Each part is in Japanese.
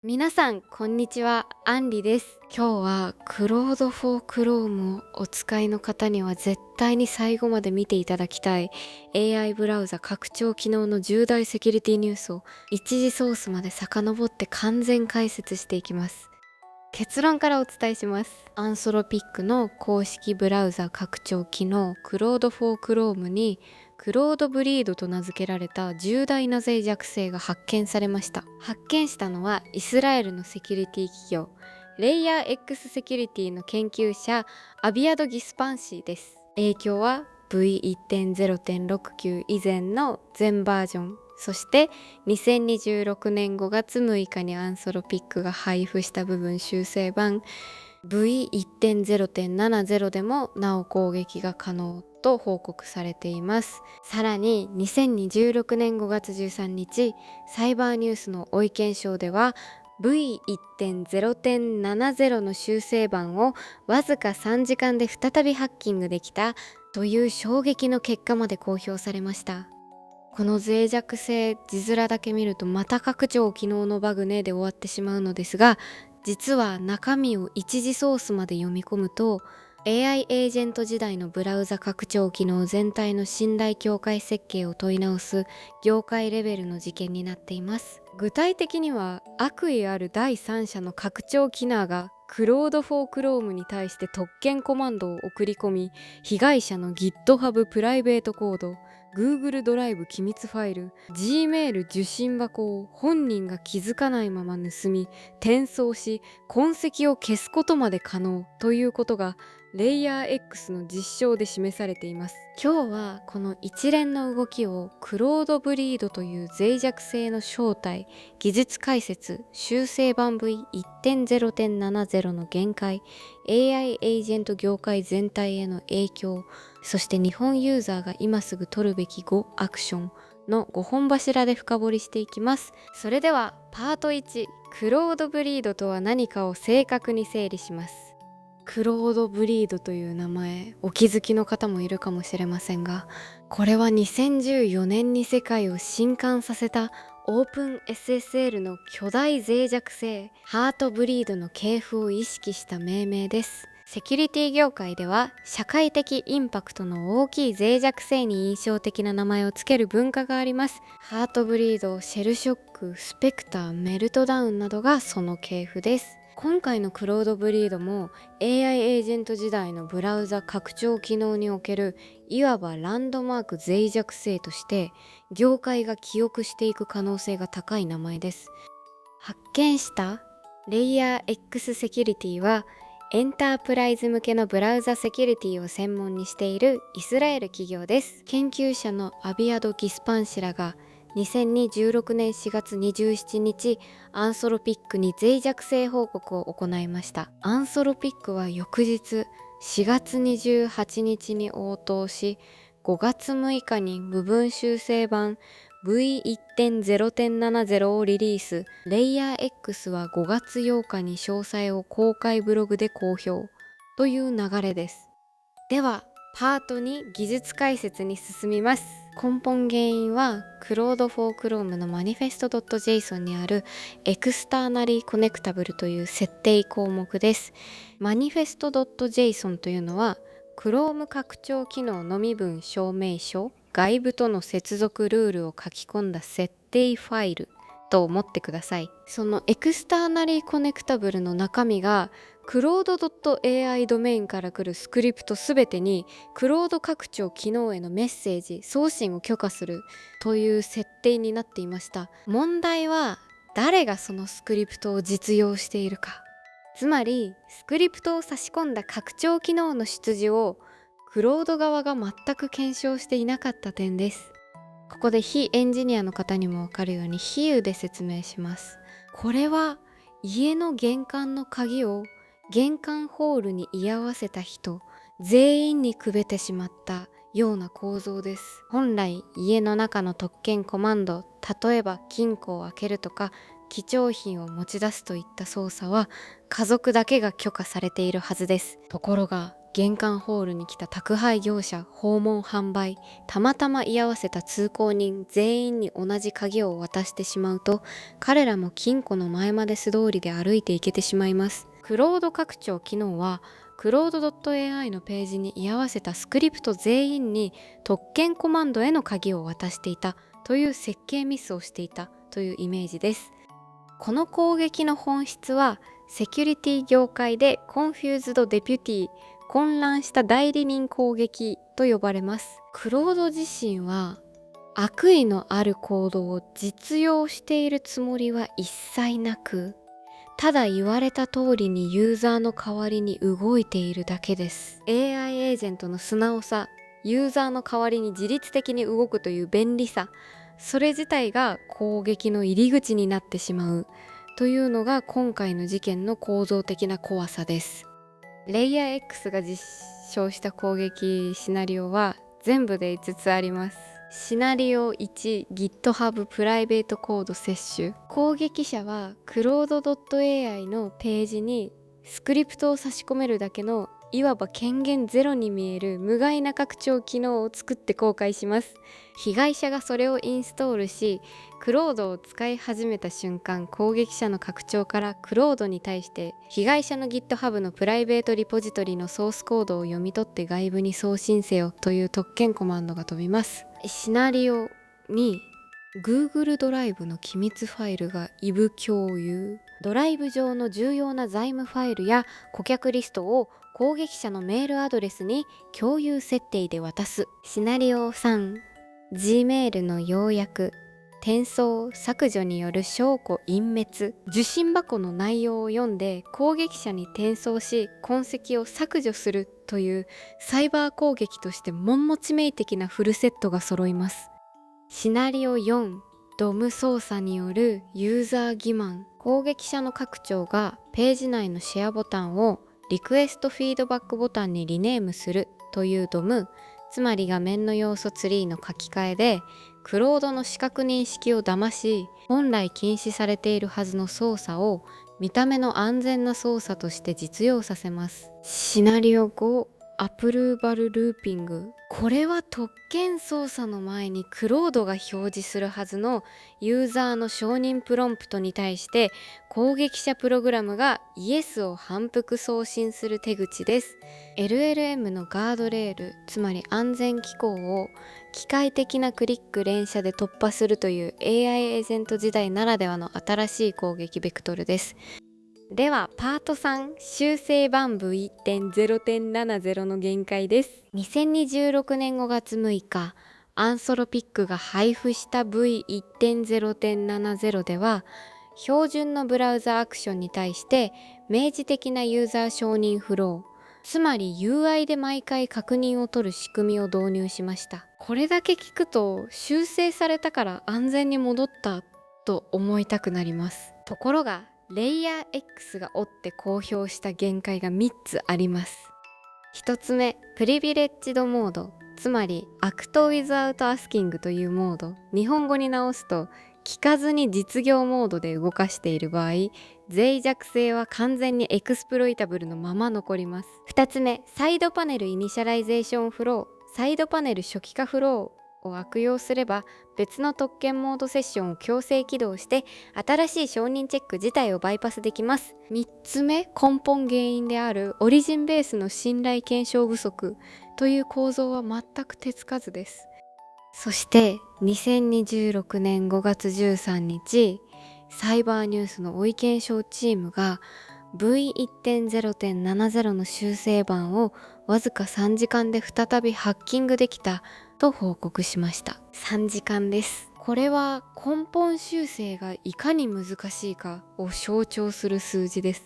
皆さんこんにちは、アンリです。今日は Claude for Chrome をお使いの方には絶対に最後まで見ていただきたい AI ブラウザ拡張機能の重大セキュリティニュースを一次ソースまで遡って完全解説していきます。結論からお伝えします。アンソロピックの公式ブラウザ拡張機能 Claude for Chrome にクロードブリードと名付けられた重大な脆弱性が発見されました。発見したのはイスラエルのセキュリティ企業レイヤー X セキュリティの研究者アビアド・ギスパンシーです。影響は V1.0.69 以前の全バージョン、そして2026年5月6日にアンソロピックが配布した部分修正版 V1.0.70 でもなお攻撃が可能と報告されています。さらに2026年5月13日、サイバーニュースのお意見書では V1.0.70 の修正版をわずか3時間で再びハッキングできたという衝撃の結果まで公表されました。この脆弱性、字面だけ見るとまた拡張機能のバグねで終わってしまうのですが、実は中身を一次ソースまで読み込むと AI エージェント時代のブラウザ拡張機能全体の信頼境界設計を問い直す業界レベルの事件になっています。具体的には悪意ある第三者の拡張機能がクロードフォークロームに対して特権コマンドを送り込み、被害者の GitHub プライベートコード、Google ドライブ機密ファイル、Gmail 受信箱を本人が気づかないまま盗み、転送し、痕跡を消すことまで可能ということがレイヤー X の実証で示されています。今日はこの一連の動きをクロードブリードという脆弱性の正体、技術解説、修正版 V1.0.70 の限界、AI エージェント業界全体への影響、そして日本ユーザーが今すぐ取るべき5アクションの5本柱で深掘りしていきます。それではパート1、クロードブリードとは何かを正確に整理します。クロードブリードという名前、お気づきの方もいるかもしれませんが、これは2014年に世界を震撼させたオープン SSL の巨大脆弱性、ハートブリードの系譜を意識した命名です。セキュリティ業界では社会的インパクトの大きい脆弱性に印象的な名前をつける文化があります。ハートブリード、シェルショック、スペクター、メルトダウンなどがその系譜です。今回のクロードブリードも AI エージェント時代のブラウザ拡張機能におけるいわばランドマーク脆弱性として業界が記憶していく可能性が高い名前です。発見したレイヤー X セキュリティはエンタープライズ向けのブラウザセキュリティを専門にしているイスラエル企業です。研究者のアビアド・ギスパン氏らが2026年4月27日、アンソロピックに脆弱性報告を行いました。アンソロピックは翌日4月28日に応答し、5月6日に部分修正版 V1.0.70 をリリース。レイヤー X は5月8日に詳細を公開ブログで公表という流れです。ではパート2、技術解説に進みます。根本原因は Claude for Chrome の manifest.json にある externally connectable という設定項目です。manifest.json というのは Chrome 拡張機能のみ分証明書、外部との接続ルールを書き込んだ設定ファイルと思ってください。そのエクスターナリーコネクタブルの中身がクロード .ai ドメインから来るスクリプトすべてにクロード拡張機能へのメッセージ送信を許可するという設定になっていました。問題は誰がそのスクリプトを実用しているか。つまりスクリプトを差し込んだ拡張機能の出自をクロード側が全く検証していなかった点です。ここで非エンジニアの方にもわかるように比喩で説明します。これは家の玄関の鍵を玄関ホールに居合わせた人全員にくべてしまったような構造です。本来家の中の特権コマンド、例えば金庫を開けるとか貴重品を持ち出すといった操作は家族だけが許可されているはずです。ところが玄関ホールに来た宅配業者、訪問販売、たまたま居合わせた通行人全員に同じ鍵を渡してしまうと、彼らも金庫の前まで素通りで歩いていけてしまいます。クロード拡張機能はクロード .ai のページに居合わせたスクリプト全員に特権コマンドへの鍵を渡していたという設計ミスをしていたというイメージです。この攻撃の本質はセキュリティ業界でコンフューズドデピュティ、混乱した代理人攻撃と呼ばれます。クロード自身は悪意のある行動を実用しているつもりは一切なく、ただ言われた通りにユーザーの代わりに動いているだけです。 AI エージェントの素直さ、ユーザーの代わりに自律的に動くという便利さ、それ自体が攻撃の入り口になってしまうというのが今回の事件の構造的な怖さです。レイヤー X が実証した攻撃シナリオは全部で5つあります。シナリオ1、GitHub プライベートコード摂取。攻撃者は Claude.ai のページにスクリプトを差し込めるだけのいわば権限ゼロに見える無害な拡張機能を作って公開します。被害者がそれをインストールし、クロードを使い始めた瞬間、攻撃者の拡張からクロードに対して被害者の GitHub のプライベートリポジトリのソースコードを読み取って外部に送信せよという特権コマンドが飛びます。シナリオに Google ドライブの機密ファイルが異步共有。ドライブ上の重要な財務ファイルや顧客リストを攻撃者のメールアドレスに共有設定で渡す。シナリオ3、Gmail の要約、転送削除による証拠隠滅。受信箱の内容を読んで攻撃者に転送し痕跡を削除するというサイバー攻撃として悶々致命的なフルセットが揃います。シナリオ4、ドム操作によるユーザー欺瞞。攻撃者の拡張がページ内のシェアボタンをリクエストフィードバックボタンにリネームするというドム、つまり画面の要素ツリーの書き換えでクロードの視覚認識を騙し、本来禁止されているはずの操作を見た目の安全な操作として実用させます。シナリオ5、アプルーバルルーピング。これは特権操作の前にクロードが表示するはずのユーザーの承認プロンプトに対して攻撃者プログラムがイエスを反復送信する手口です。 LLM のガードレール、つまり安全機構を機械的なクリック連射で突破するという AI エージェント時代ならではの新しい攻撃ベクトルです。ではパート3、修正版 V1.0.70 の限界です。2026年5月6日、アンソロピックが配布した V1.0.70 では、標準のブラウザアクションに対して明示的なユーザー承認フロー、つまり UI で毎回確認を取る仕組みを導入しました。これだけ聞くと修正されたから安全に戻ったと思いたくなります。ところがレイヤー X が追って公表した限界が3つあります。1つ目、プリビレッジドモード、つまりアクトウィズアウトアスキングというモード。日本語に直すと聞かずに実業モードで動かしている場合、脆弱性は完全にエクスプロイタブルのまま残ります。2つ目、サイドパネルイニシャライゼーションフロー、サイドパネル初期化フローを悪用すれば別の特権モードセッションを強制起動して新しい承認チェック自体をバイパスできます。3つ目、根本原因であるオリジンベースの信頼検証不足という構造は全く手つかずです。そして2026年5月13日、サイバーニュースの追い検証チームが V1.0.70 の修正版をわずか3時間で再びハッキングできたと報告しました。3時間です。これは根本修正がいかに難しいかを象徴する数字です。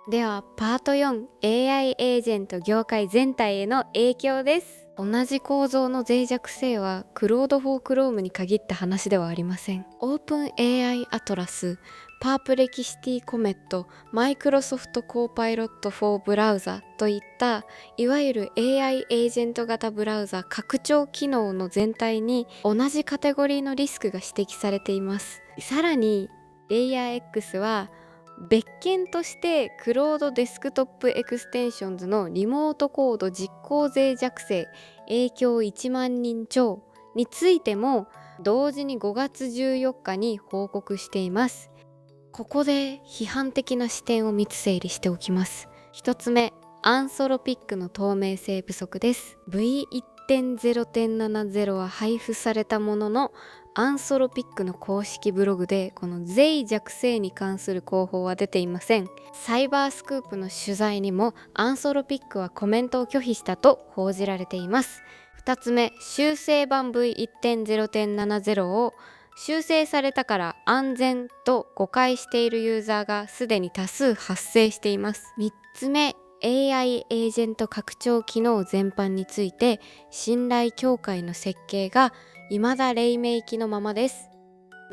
ではパート4、 AI エージェント業界全体への影響です。同じ構造の脆弱性はクロードフォークロームに限った話ではありません。オープン AI アトラス、パープレキシティコメット、マイクロソフトコーパイロットフォーブラウザといったいわゆる AI エージェント型ブラウザ拡張機能の全体に同じカテゴリーのリスクが指摘されています。さらにレイヤー X は別件としてクロードデスクトップエクステンションズのリモートコード実行脆弱性影響1万人超についても同時に5月14日に報告しています。ここで批判的な視点を3つ整理しておきます。1つ目、アンソロピックの透明性不足です。 V1.0.70 は配布されたものの、アンソロピックの公式ブログでこの脆弱性に関する広報は出ていません。サイバースクープの取材にもアンソロピックはコメントを拒否したと報じられています。2つ目、修正版 V1.0.70 を修正されたから安全と誤解しているユーザーがすでに多数発生しています。3つ目、AI エージェント拡張機能全般について信頼協会の設計が未だ黎明期のままです。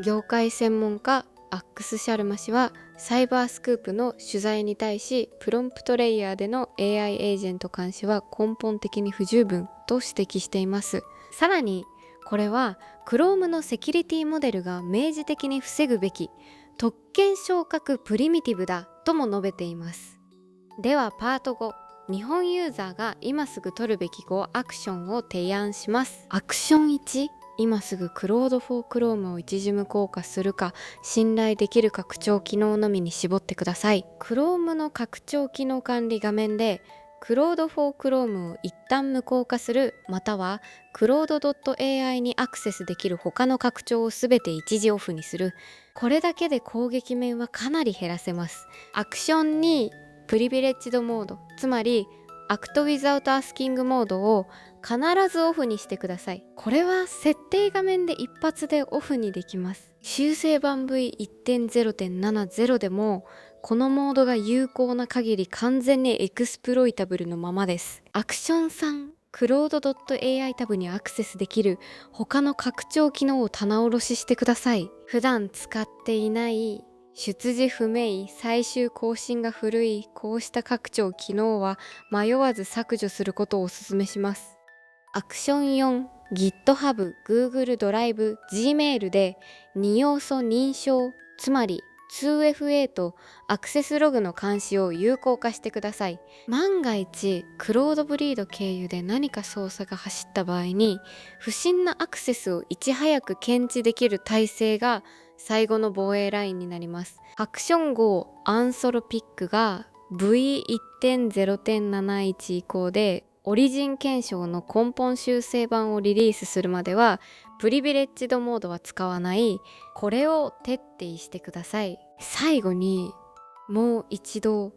業界専門家アックス・シャルマ氏はサイバースクープの取材に対し、プロンプトレイヤーでの AI エージェント監視は根本的に不十分と指摘しています。さらにこれは Chrome のセキュリティモデルが明示的に防ぐべき特権昇格プリミティブだとも述べています。ではパート5、日本ユーザーが今すぐ取るべき5アクションを提案します。アクション1、今すぐ Claude for Chrome を一時無効化するか、信頼できる拡張機能のみに絞ってください。 Chrome の拡張機能管理画面で Claude for Chrome を一旦無効化する、または Claude.ai にアクセスできる他の拡張をすべて一時オフにする。これだけで攻撃面はかなり減らせます。アクションにプリビレッジドモード、つまりアクトウィザウトアスキングモードを必ずオフにしてください。これは設定画面で一発でオフにできます。修正版 V1.0.70 でもこのモードが有効な限り完全にエクスプロイタブルのままです。アクション3、Claude.ai タブにアクセスできる他の拡張機能を棚卸ししてください。普段使っていない出自不明、最終更新が古いこうした拡張機能は迷わず削除することをお勧めします。アクション4、GitHub、Google ドライブ、Gmail で2要素認証、つまり 2FA とアクセスログの監視を有効化してください。万が一クロードブリード経由で何か操作が走った場合に不審なアクセスをいち早く検知できる体制が最後の防衛ラインになります。アクション5、アンソロピックが V1.0.71 以降でオリジン検証の根本修正版をリリースするまではプリビレッジドモードは使わない。これを徹底してください。最後にもう一度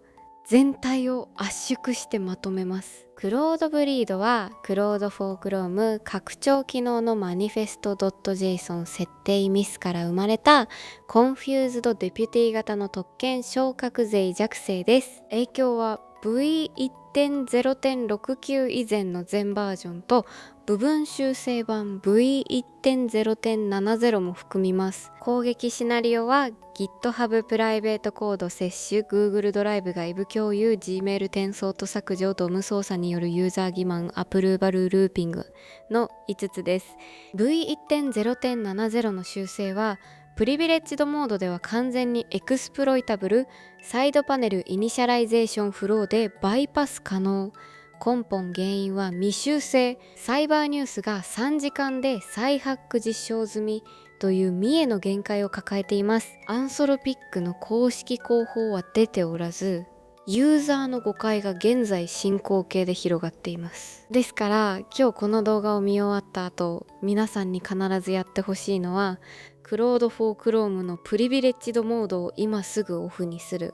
全体を圧縮してまとめます。クロードブリードは Claude for Chrome 拡張機能のマニフェスト .json 設定ミスから生まれた Confused Deputy 型の特権昇格脆弱性です。影響は V1.0.69 以前の全バージョンと部分修正版 V1.0.70 も含みます。攻撃シナリオは GitHub プライベートコード摂取、Google ドライブ外部共有、Gmail 転送と削除、DOM 操作によるユーザー欺瞞、アプルーバルルーピングの5つです。V1.0.70 の修正はプリビレッジドモードでは完全にエクスプロイタブル、サイドパネルイニシャライゼーションフローでバイパス可能。根本原因は未修正、サイバーニュースが3時間で再ハック実証済みという見えの限界を抱えています。アンソロピックの公式広報は出ておらず、ユーザーの誤解が現在進行形で広がっています。ですから今日この動画を見終わった後、皆さんに必ずやってほしいのはClaude for Chrome のプリビレッジドモードを今すぐオフにする。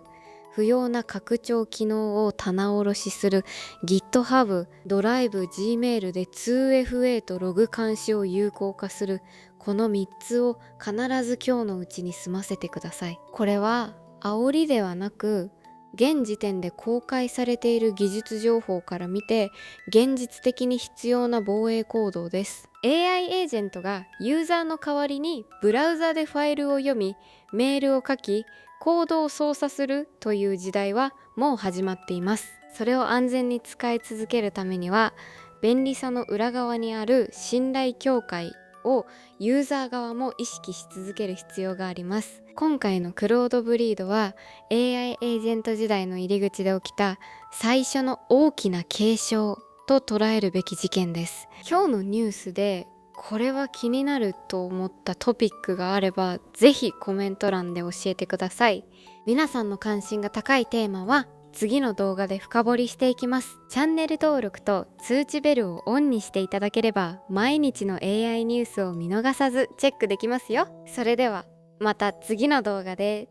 不要な拡張機能を棚卸しする。 GitHub、ドライブ、Gmail で 2FA とログ監視を有効化する。この3つを必ず今日のうちに済ませてください。これは煽りではなく、現時点で公開されている技術情報から見て現実的に必要な防衛行動です。 AI エージェントがユーザーの代わりにブラウザでファイルを読み、メールを書き、コードを操作するという時代はもう始まっています。それを安全に使い続けるためには、便利さの裏側にある信頼協会をユーザー側も意識し続ける必要があります。今回のクロードブリードは AI エージェント時代の入り口で起きた最初の大きな継承と捉えるべき事件です。今日のニュースでこれは気になると思ったトピックがあれば、ぜひコメント欄で教えてください。皆さんの関心が高いテーマは次の動画で深掘りしていきます。チャンネル登録と通知ベルをオンにしていただければ、毎日の AI ニュースを見逃さずチェックできますよ。それではまた次の動画で